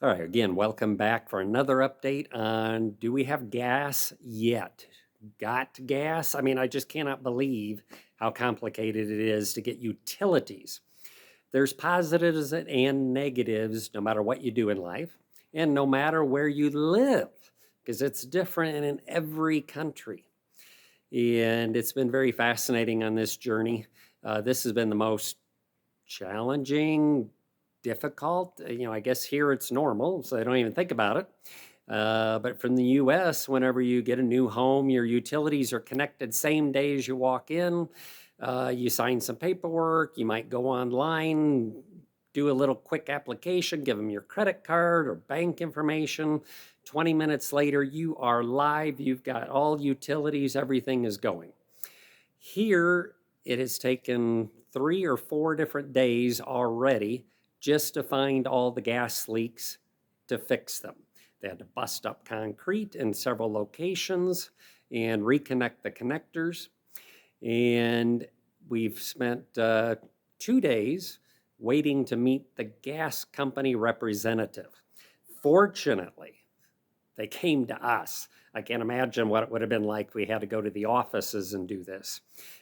All right, again, welcome back for another update on do we have gas yet? Got gas? I mean, I just cannot believe how complicated it is to get utilities. There's positives and negatives no matter what you do in life and no matter where you live, because it's different in every country. And it's been very fascinating on this journey. This has been the most challenging, difficult. I guess here it's normal, so I don't even think about it. But from the US, whenever you get a new home, your utilities are connected same day as you walk in. You sign some paperwork, you might go online, do a little quick application, give them your credit card or bank information. 20 minutes later, you are live. You've got all utilities, everything is going. Here, it has taken 3 or 4 different days already just to find all the gas leaks to fix them. They had to bust up concrete in several locations and reconnect the connectors. And we've spent 2 days waiting to meet the gas company representative. Fortunately, they came to us. I can't imagine what it would have been like if we had to go to the offices and do this.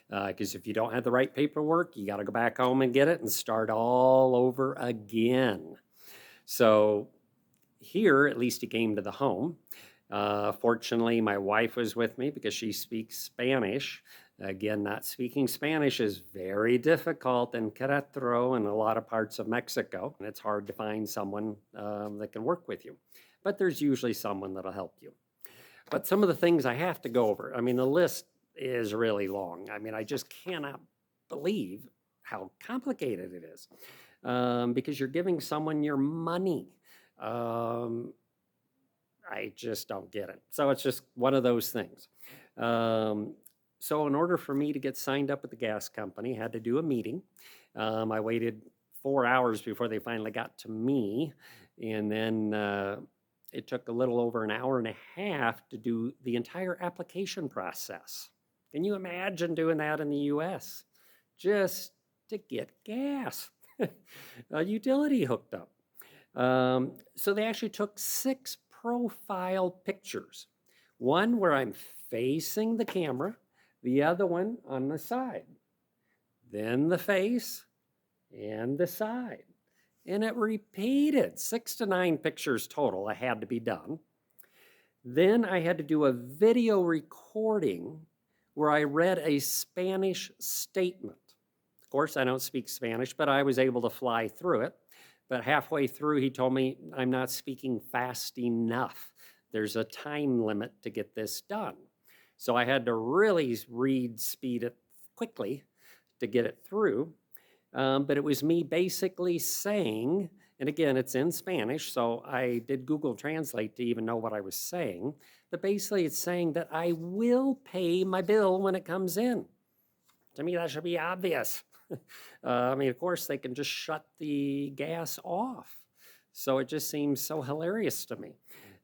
Because if you don't have the right paperwork, you got to go back home and get it and start all over again. So here, at least he came to the home. Fortunately, my wife was with me because she speaks Spanish. Again, not speaking Spanish is very difficult in Querétaro and a lot of parts of Mexico. And it's hard to find someone that can work with you. But there's usually someone that'll help you. But some of the things I have to go over, I mean, the list is really long. I mean, I just cannot believe how complicated it is because you're giving someone your money. I just don't get it. So it's just one of those things. So in order for me to get signed up with the gas company, I had to do a meeting. I waited 4 hours before they finally got to me. And then it took a little over an hour and a half to do the entire application process. Can you imagine doing that in the US? Just to get gas, a utility hooked up. So they actually took 6 profile pictures. One where I'm facing the camera, the other one on the side, then the face and the side. And it repeated 6 to 9 pictures total. I had to be done. Then I had to do a video recording where I read a Spanish statement. Of course, I don't speak Spanish, but I was able to fly through it. But halfway through, he told me I'm not speaking fast enough. There's a time limit to get this done. So I had to really speed it quickly to get it through. But it was me basically saying, and again, it's in Spanish, so I did Google Translate to even know what I was saying. But basically, it's saying that I will pay my bill when it comes in. To me, that should be obvious. I mean, of course, they can just shut the gas off. So it just seems so hilarious to me.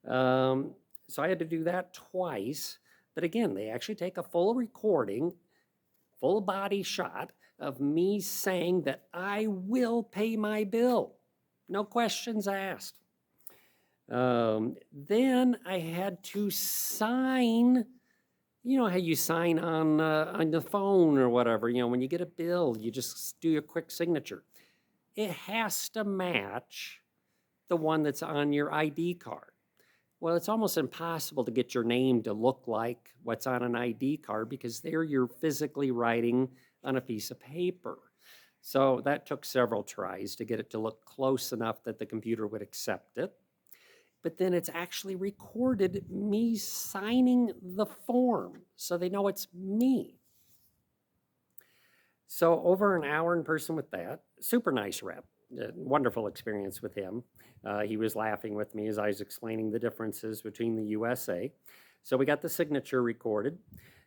So I had to do that twice. But again, they actually take a full recording, full body shot of me saying that I will pay my bill. No questions asked. Then I had to sign. You know how you sign on the phone or whatever, when you get a bill, you just do a quick signature. It has to match the one that's on your ID card. Well, it's almost impossible to get your name to look like what's on an ID card because there you're physically writing on a piece of paper. So that took several tries to get it to look close enough that the computer would accept it. But then it's actually recorded me signing the form so they know it's me. So over an hour in person with that, super nice rep, wonderful experience with him. He was laughing with me as I was explaining the differences between the USA. So we got the signature recorded.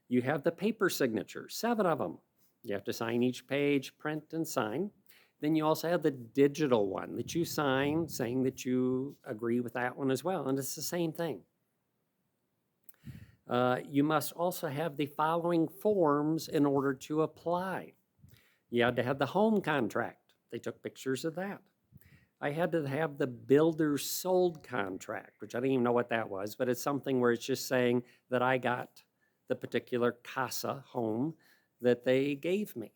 You have the paper signature, 7 of them. You have to sign each page, print and sign. Then you also have the digital one that you sign saying that you agree with that one as well. And it's the same thing. You must also have the following forms in order to apply. You had to have the home contract. They took pictures of that. I had to have the builder sold contract, which I didn't even know what that was, but it's something where it's just saying that I got the particular casa home that they gave me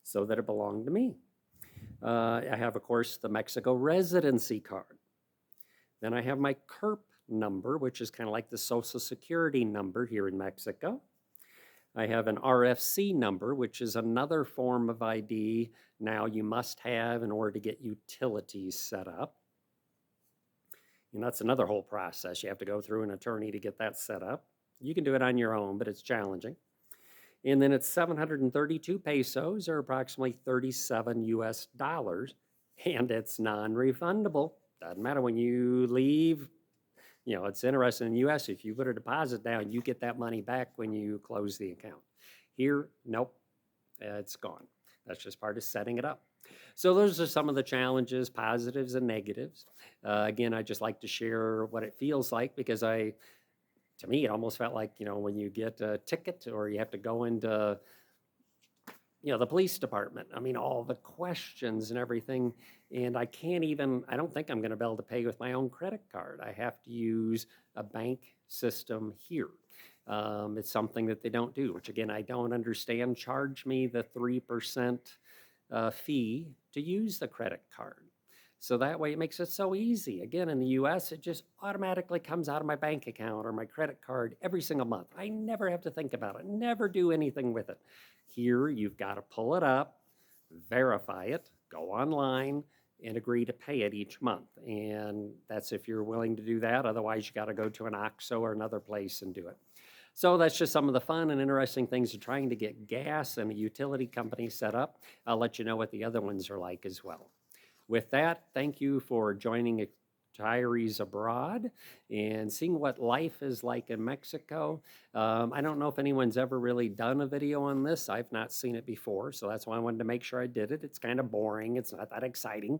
so that it belonged to me. I have, of course, the Mexico residency card. Then I have my CURP number, which is kind of like the Social Security number here in Mexico. I have an RFC number, which is another form of ID now you must have in order to get utilities set up. And that's another whole process. You have to go through an attorney to get that set up. You can do it on your own, but it's challenging. And then it's 732 pesos, or approximately 37 US dollars, and it's non-refundable. Doesn't matter when you leave. You know, it's interesting in the US, if you put a deposit down, you get that money back when you close the account. Here, nope, it's gone. That's just part of setting it up. So those are some of the challenges, positives and negatives. Again, I just like to share what it feels like, because to me, it almost felt like, when you get a ticket or you have to go into, the police department. I mean, all the questions and everything. And I don't think I'm going to be able to pay with my own credit card. I have to use a bank system here. It's something that they don't do, which again, I don't understand. Charge me the 3% fee to use the credit card. So that way it makes it so easy. Again, in the US, it just automatically comes out of my bank account or my credit card every single month. I never have to think about it, never do anything with it. Here, you've got to pull it up, verify it, go online, and agree to pay it each month. And that's if you're willing to do that. Otherwise, you got to go to an OXXO or another place and do it. So that's just some of the fun and interesting things of trying to get gas and a utility company set up. I'll let you know what the other ones are like as well. With that, thank you for joining Retirees Abroad and seeing what life is like in Mexico. I don't know if anyone's ever really done a video on this. I've not seen it before, so that's why I wanted to make sure I did it. It's kind of boring. It's not that exciting,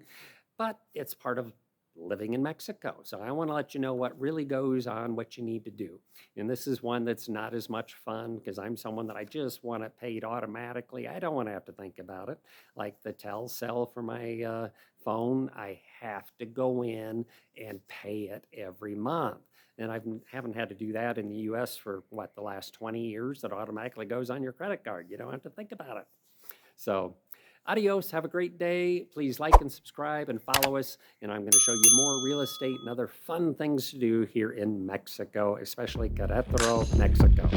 but it's part of living in Mexico. So I want to let you know what really goes on, what you need to do. And this is one that's not as much fun, because I'm someone that I just want it paid automatically. I don't want to have to think about it. Like the Telcel for my phone, I have to go in and pay it every month. And I haven't had to do that in the US for the last 20 years. That automatically goes on your credit card. You don't have to think about it. So adios, have a great day. Please like and subscribe and follow us. And I'm going to show you more real estate and other fun things to do here in Mexico, especially Querétaro, Mexico.